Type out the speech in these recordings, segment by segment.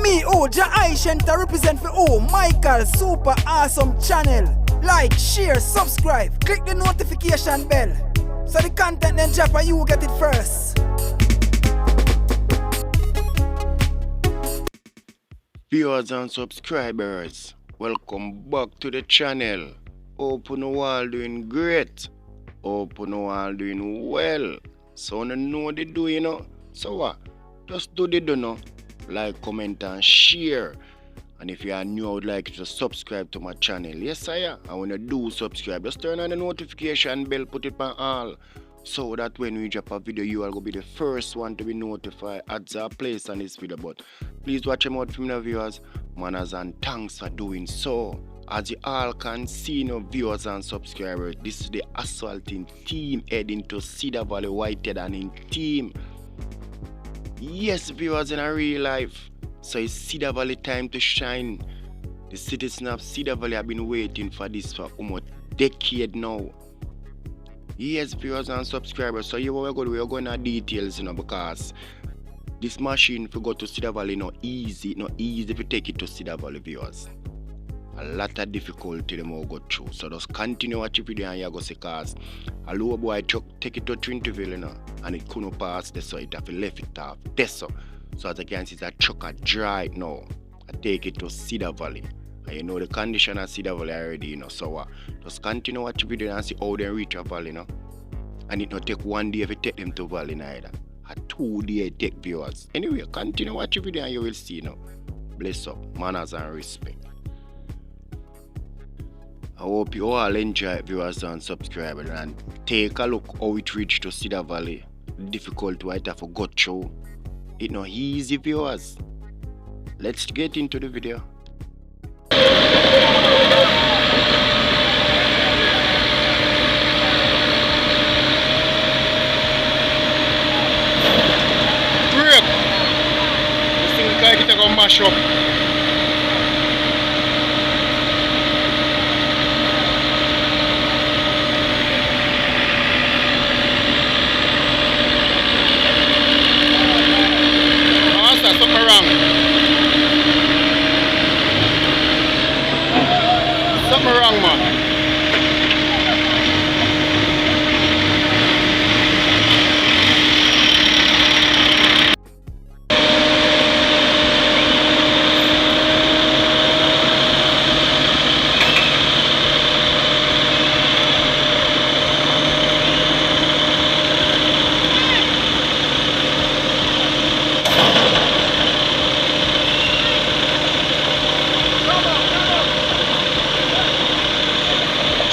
me, Aishenta represent for Michael Super Awesome Channel. Like, share, subscribe, click the notification bell. So the content then drop and you get it first. Viewers and subscribers, welcome back to the channel. Hope you all doing great. Hope you all doing well. So you know the do, you know. So what? Just do the do, no. Like, comment and share. And if you are new, I would like you to subscribe to my channel. Yes, I am. And when you do subscribe, just turn on the notification bell, put it on all. So that when we drop a video, you are going to be the first one to be notified at the place on this video. But please watch them out for me, viewers. Manners and thanks for doing so. As you all can see, viewers and subscribers, this is the asphalting team heading to Cedar Valley, Whitehead and in team. Yes, viewers, in a real life. So it's Cedar Valley time to shine. The citizens of Cedar Valley have been waiting for this for almost a decade now. Yes, viewers and subscribers, so we're going to details, because this machine, if you go to Cedar Valley, not easy if you take it to Cedar Valley, viewers. A lot of difficulty them will go through. So just continue watching video and you go see cars. A low boy truck take it to Trinity,ville, and it couldn't pass this, so it have left it off this. So as you can see, that truck are dry now. I take it to Cedar Valley. And you know the condition of Cedar Valley already, so just continue watch video and see how they reach a valley, And it not take 1 day if you take them to valley neither. A 2 day take, viewers. Anyway, continue watch video and you will see Bless up, manners and respect. I hope you all enjoy it, viewers and subscribers, and take a look how it reached to Cedar Valley. Difficult white I forgot through. It's not easy, viewers. Let's get into the video. Great. This thing like it's gonna mash up. Something wrong. Something wrong, man.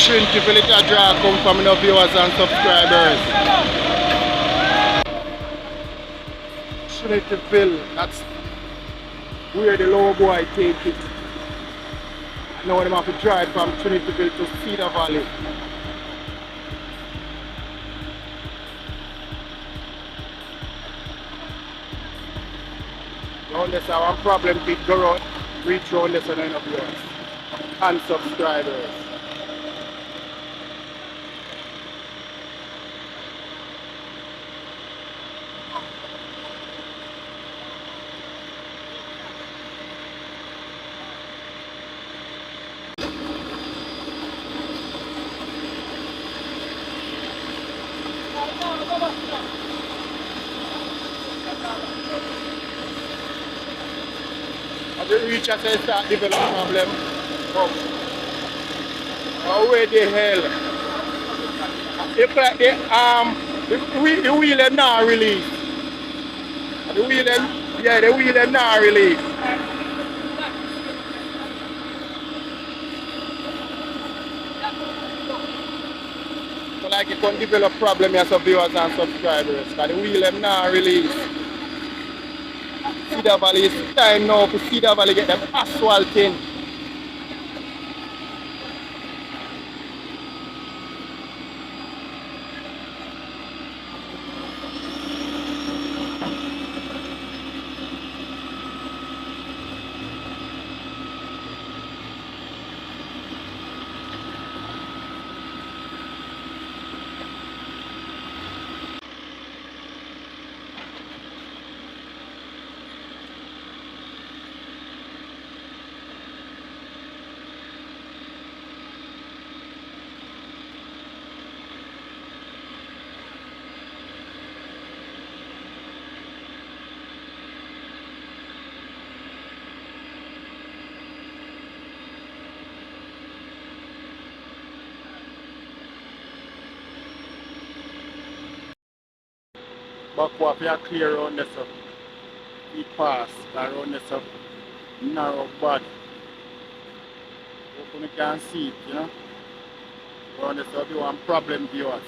Trinity Village draw come from the viewers and subscribers. Trinityville, that's where the low boy take it. Now they have to drive from Trinityville to Cedar Valley. Now there's one problem with go around, reach around this and of viewers and subscribers. As you reach and start develop problem, where the hell? It's like the wheel them not release. The wheel them not release. So like you can develop problem as a viewers and subscribers, because the wheel them not release. Cedar Valley, it's time now for Cedar Valley get them asphalting. back up here clear around this up. We pass around this up. Narrow bad. Hope you can see it, you know. Around this up you want problem viewers.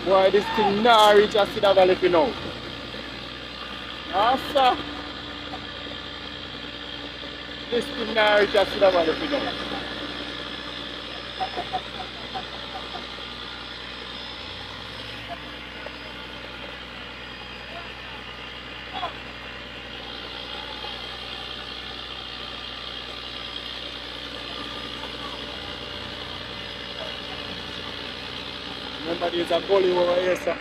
Boy, this thing now reach a Cedar Valley for now. Sir. This thing now reach a Cedar Valley for now. Remember there's a gully over here, sir.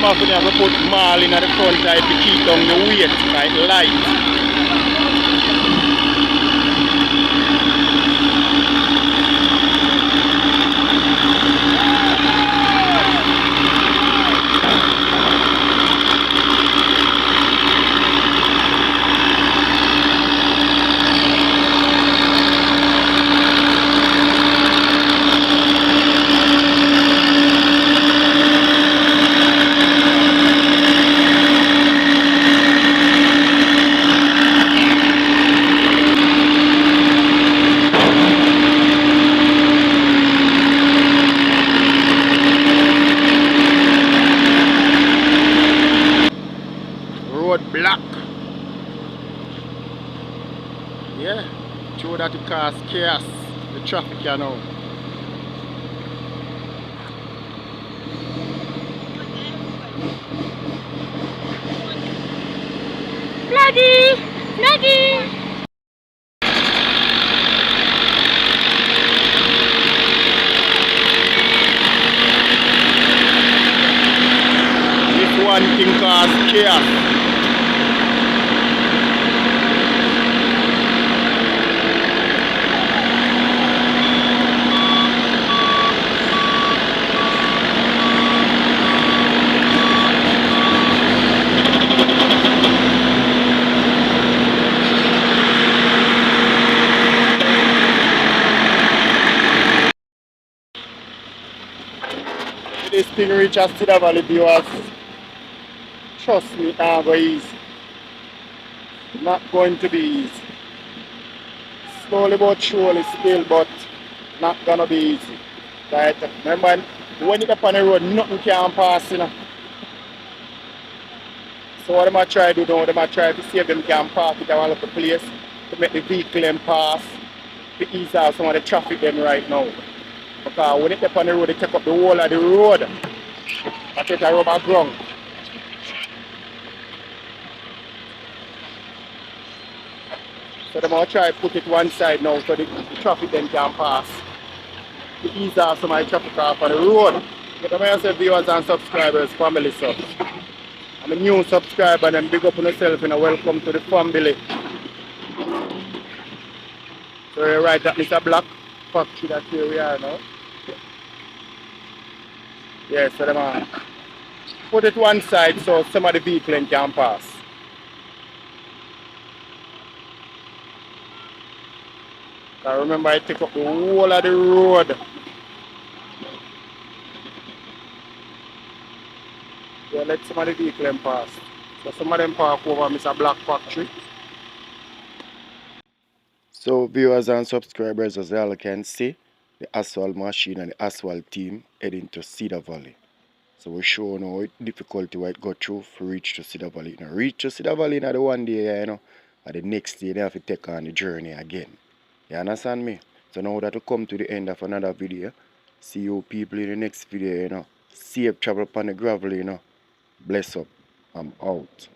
I'm going to put mall in the front to keep down the weight like light. Black. Yeah, show that it cause chaos, the traffic you know. Flaggy! Flaggy! This one thing cause chaos. This thing reaches Cedar Valley viewers. Trust me, it's not going easy. Not going to be easy. Slowly but surely still, but not gonna be easy. Right? Remember when it's up on the road, nothing can pass, you know. So what am I try to do now? Them I try to see if them can park it around the place to make the vehicle them pass to ease out some of the traffic them right now. Because when it's up on the road, they take up the whole of the road. I take a rubber ground. So them I try to put it one side now so the traffic then can pass to ease out some of the traffic off on the road. But I say viewers and subscribers, family subs. I'm a new subscriber and big up on yourself and welcome to the family. So you're right, that is a black factory that here we are now. Yeah, so them put it one side so some of the vehicles can pass. I remember I take up the whole of the road. Yeah, let some of the vehicles pass. So some of them park over Mr. Black Factory. So viewers and subscribers, as all can see, the asphalt machine and the asphalt team heading to Cedar Valley. So we show now how difficult it go through to reach to Cedar Valley. Now reach to Cedar Valley in the one day, you know, and the next day they have to take on the journey again. You understand me? So now that we come to the end of another video, see you people in the next video, you know. Safe travel upon the gravel, you know. Bless up. I'm out.